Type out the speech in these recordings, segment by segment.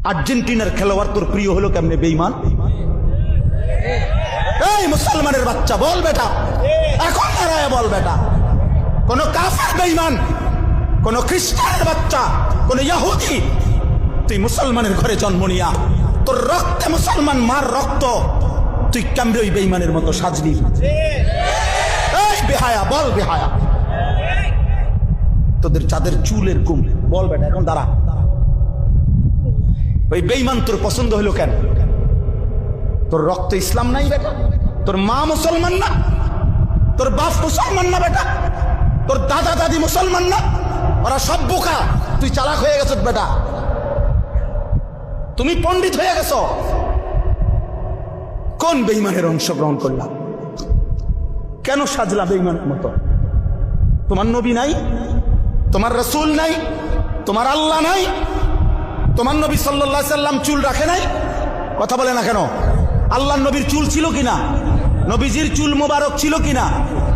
আর্জেন্টিনার খেলোয়াড় তোর প্রিয় হলো কেমনে বেঈমান? এই মুসলমানের বাচ্চা বল বেটা, এখন দাঁড়ায় বল বেটা, কোন কাফের বেঈমান, কোন খ্রিস্টানের বাচ্চা, কোন ইহুদি, তুই মুসলমানের ঘরে জন্ম নিয়া তোর রক্তে মুসলমান মার রক্ত, তুই কেমনে ওই বেঈমানের মতো সাজলি? এই বেহায়া বল বেহায়া, তোদের যাদের চুলের কুম বল বেটা, এখন দাঁড়া। ওই বেঈমান তোর পছন্দ হলো কেন? তোর রক্ত ইসলাম নাই বেটা, তোর মা মুসলমান না, তোর বাপ মুসলমান না বেটা, তোর দাদা দাদি মুসলমান না, ওরা সব বোকা, তুই চালাক হয়ে গেছ বেটা, তুমি পণ্ডিত হয়ে গেছ। কোন বেঈমানের অংশগ্রহণ করলাম? কেন সাজলা বেঈমানের মতো? তোমার নবী নাই, তোমার রাসূল নাই, তোমার আল্লাহ নাই, তোমার নবী সাল্লাল্লাহু আলাইহি সাল্লাম চুল রাখে নাই? কথা বলে না কেন? আল্লাহর নবীর চুল ছিল কিনা? নবীজির চুল মোবারক ছিল কিনা?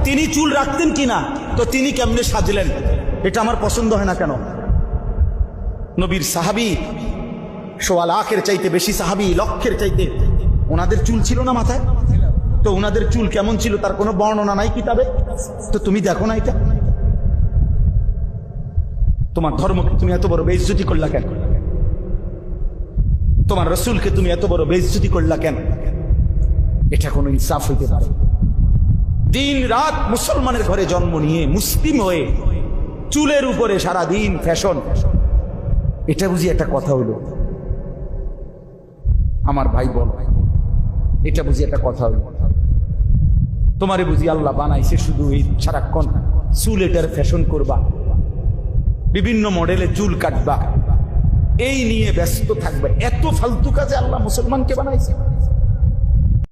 তিনি চুল রাখতেন কিনা? তো তিনি কেমনে সাজলেন? এটা আমার পছন্দ হয় না কেন? নবীর সাহাবী সোয়া লাখের চাইতে বেশি সাহাবী, লক্ষের চাইতে, ওনাদের চুল ছিল না মাথায়? তো ওনাদের চুল কেমন ছিল তার কোনো বর্ণনা নাই কিতাবে? তো তুমি দেখো না এটা? তোমার ধর্মকে তুমি এত বড় বেইজ্জতি করলা কেন? তোমার রাসূলকে তুমি এত বড় বেইজ্জতি করলা কেন? এটা কোনো ইনসাফ হইতে পারে? দিন রাত মুসলমানের ঘরে জন্ম নিয়ে মুসলিম হয়ে চুলের উপরে সারা দিন ফ্যাশন, এটা বুঝি একটা কথা হইল? আমার ভাই বল, এটা বুঝি একটা কথা হইল? তোমারে বুঝি আল্লাহ বানাইছে শুধু এই সারাক্ষণ চুল এটার ফ্যাশন করবা, বিভিন্ন মডেলে চুল কাটবা, এই নিয়ে ব্যস্ত থাকবে? এত ফালতু কাজে আল্লাহ মুসলমানকে বানাইছে?